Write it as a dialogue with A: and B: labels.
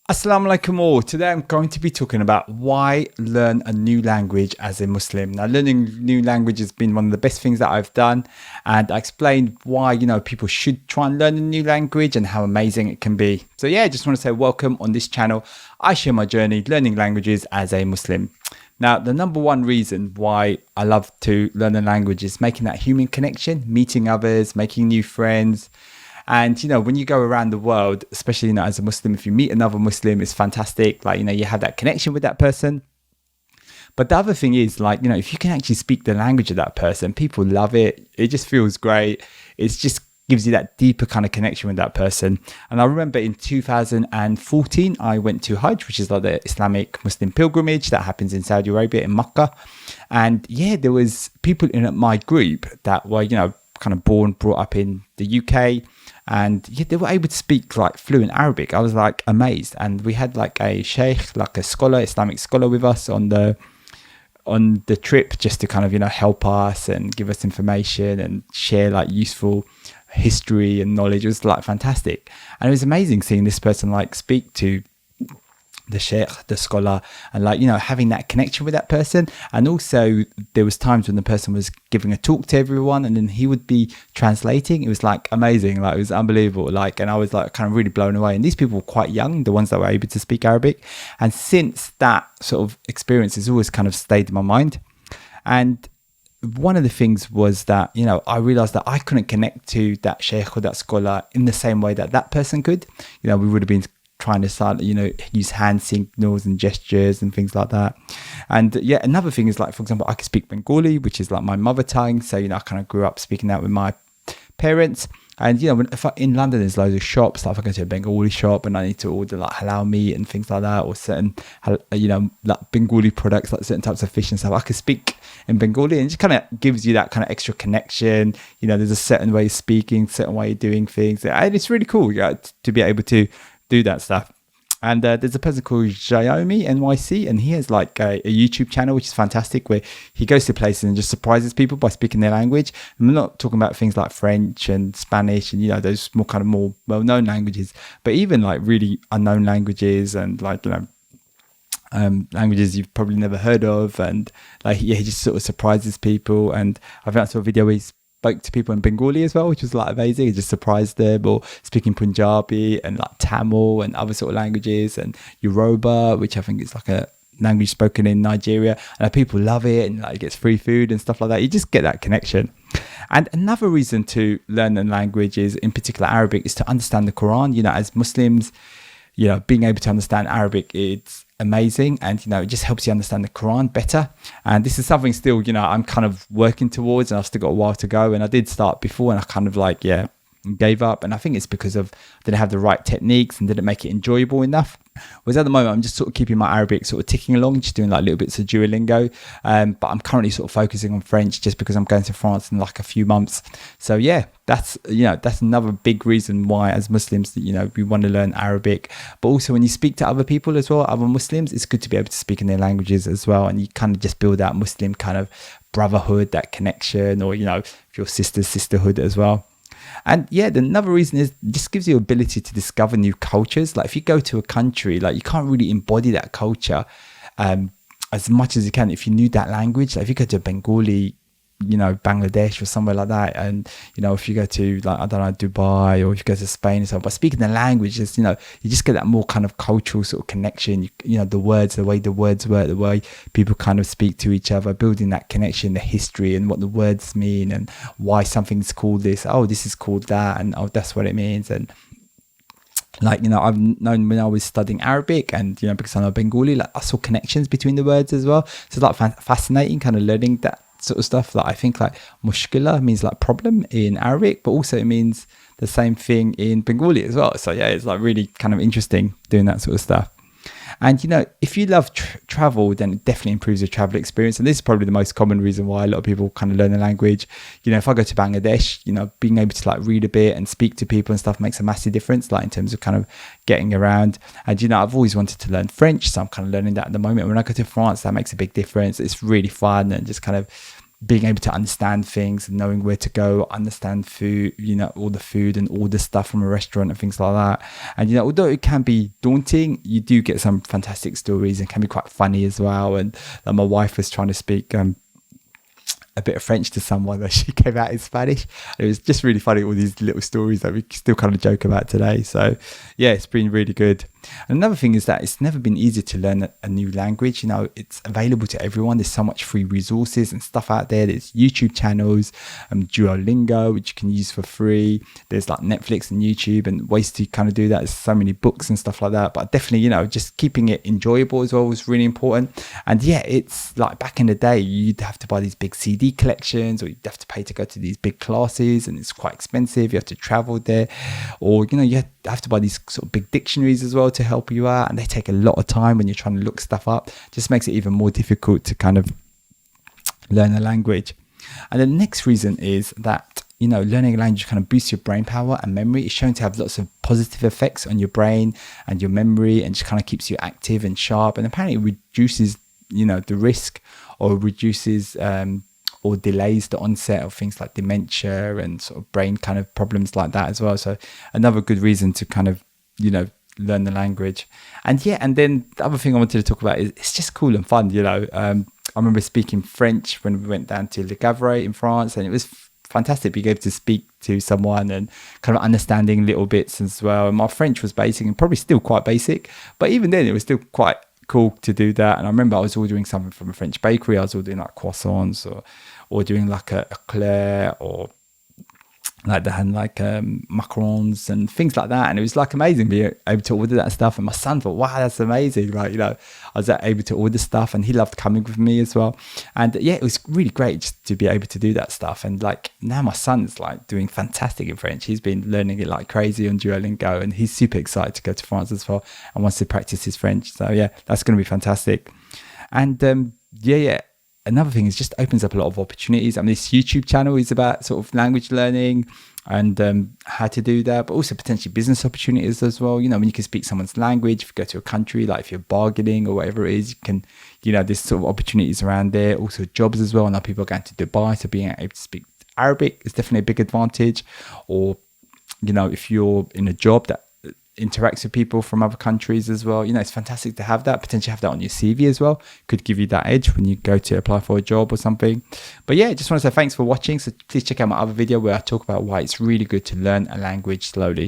A: Assalamu alaikum all. Today I'm going to be talking about why learn a new language as a Muslim. Now, learning new language has been one of the best things that I've done, and I explained why, people should try and learn a new language and how amazing it can be. So yeah, I just want to say welcome on this channel. I share my journey learning languages as a Muslim. Now, the number one reason why I love to learn a language is making that human connection, meeting others, making new friends. And, when you go around the world, especially, as a Muslim, if you meet another Muslim, it's fantastic. You have that connection with that person. But the other thing is, if you can actually speak the language of that person, people love it. It just feels great. It just gives you that deeper kind of connection with that person. And I remember in 2014, I went to Hajj, which is like the Islamic Muslim pilgrimage that happens in Saudi Arabia, in Makkah. And yeah, there was people in my group that were, kind of brought up in the UK. And yeah, they were able to speak fluent Arabic. I was amazed. And we had a sheikh, a scholar, Islamic scholar with us on the trip, just to kind of, help us and give us information and share useful history and knowledge. It was fantastic. And it was amazing seeing this person speak to the sheikh, the scholar, and having that connection with that person. And also there was times when the person was giving a talk to everyone and then he would be translating. It was amazing. It was unbelievable. And I was kind of really blown away. And these people were quite young, the ones that were able to speak Arabic. And since that sort of experience has always kind of stayed in my mind. And one of the things was that, I realized that I couldn't connect to that sheikh or that scholar in the same way that that person could. We would have been trying to start, use hand signals and gestures and things like that. And yeah, another thing is for example, I can speak Bengali, which is my mother tongue. So, I kind of grew up speaking that with my parents. And, in London, there's loads of shops. If I go to a Bengali shop and I need to order halal meat and things like that, or certain, Bengali products, certain types of fish and stuff, I could speak in Bengali, and it just kind of gives you that kind of extra connection. There's a certain way of speaking, certain way of doing things. And it's really cool to be able to do that stuff. And there's a person called Xiaomi NYC, and he has a YouTube channel which is fantastic, where he goes to places and just surprises people by speaking their language. I'm not talking about things like French and Spanish and those more well-known languages, but even really unknown languages and languages you've probably never heard of. And he just sort of surprises people. And I think I saw a video where he spoke to people in Bengali as well, which was amazing. It just surprised them. Or speaking Punjabi and Tamil and other sort of languages, and Yoruba, which I think is a language spoken in Nigeria, and people love it, and it gets free food and stuff like that. You just get that connection. And another reason to learn a language is, in particular Arabic, is to understand the Quran. As Muslims, being able to understand Arabic, it's amazing, and it just helps you understand the Quran better. And this is something still I'm kind of working towards, and I've still got a while to go. And I did start before, and I kind of gave up. And I think it's because of didn't have the right techniques and didn't make it enjoyable enough. Whereas at the moment, I'm just sort of keeping my Arabic sort of ticking along, just doing little bits of Duolingo. But I'm currently sort of focusing on French, just because I'm going to France in a few months. So yeah, that's another big reason why, as Muslims, we want to learn Arabic. But also when you speak to other people as well, other Muslims, it's good to be able to speak in their languages as well. And you kind of just build that Muslim kind of brotherhood, that connection, or, if your sisterhood as well. And yeah, another reason is this gives you ability to discover new cultures. If you go to a country, you can't really embody that culture as much as you can if you knew that language. If you go to Bengali, Bangladesh or somewhere like that, and if you go to I don't know, Dubai, or if you go to Spain or something, by speaking the language, you just get that more kind of cultural sort of connection. The words, the way the words work, the way people kind of speak to each other, building that connection, the history and what the words mean, and why something's called this, this is called that, and that's what it means. And I've known when I was studying Arabic, and because I know Bengali, I saw connections between the words as well. So it's fascinating kind of learning that sort of stuff. I think mushkila means problem in Arabic, but also it means the same thing in Bengali as well. So yeah, it's really kind of interesting doing that sort of stuff. And if you love travel, then it definitely improves your travel experience. And this is probably the most common reason why a lot of people kind of learn the language. If I go to Bangladesh, being able to read a bit and speak to people and stuff makes a massive difference, in terms of kind of getting around. And I've always wanted to learn French, so I'm kind of learning that at the moment. When I go to France, that makes a big difference. It's really fun, and just kind of being able to understand things and knowing where to go, understand food, all the food and all the stuff from a restaurant and things like that. And, although it can be daunting, you do get some fantastic stories and can be quite funny as well. And my wife was trying to speak a bit of French to someone that she came out in Spanish. It was just really funny, all these little stories that we still kind of joke about today. So yeah, it's been really good. And another thing is that it's never been easier to learn a new language. It's available to everyone. There's so much free resources and stuff out there. There's YouTube channels, Duolingo, which you can use for free. There's like Netflix and YouTube and ways to kind of do that. There's so many books and stuff like that. But definitely, just keeping it enjoyable as well was really important. And yeah, it's like back in the day, you'd have to buy these big CD collections, or you'd have to pay to go to these big classes, and it's quite expensive. You have to travel there, or you have to buy these sort of big dictionaries as well to help you out, and they take a lot of time when you're trying to look stuff up. Just makes it even more difficult to kind of learn a language. And the next reason is that learning a language kind of boosts your brain power and memory. It's shown to have lots of positive effects on your brain and your memory, and just kind of keeps you active and sharp, and apparently it reduces the risk, or reduces or delays the onset of things like dementia and sort of brain kind of problems like that as well. So another good reason to kind of learn the language. And then the other thing I wanted to talk about is it's just cool and fun. I remember speaking French when we went down to Le Havre in France, and it was fantastic being able to speak to someone and kind of understanding little bits as well. And my French was basic, and probably still quite basic, but even then it was still quite cool to do that. And I remember I was ordering something from a French bakery. I was ordering like croissants or doing like a eclair, or like they had like macarons and things like that. And it was like amazing being able to order that stuff. And my son thought, wow, that's amazing. Like, I was able to order stuff, and he loved coming with me as well. And yeah, it was really great just to be able to do that stuff. And like now my son's like doing fantastic in French. He's been learning it like crazy on Duolingo, and he's super excited to go to France as well and wants to practice his French. So yeah, that's going to be fantastic. And another thing is just opens up a lot of opportunities. I mean, this YouTube channel is about sort of language learning and how to do that, but also potentially business opportunities as well. When you can speak someone's language, if you go to a country, like if you're bargaining or whatever it is, you can, there's sort of opportunities around there. Also jobs as well. Now people are going to Dubai, so being able to speak Arabic is definitely a big advantage. Or, if you're in a job that interacts with people from other countries as well, it's fantastic to have that, potentially have that on your CV as well. Could give you that edge when you go to apply for a job or something. But yeah, just want to say thanks for watching. So please check out my other video where I talk about why it's really good to learn a language slowly.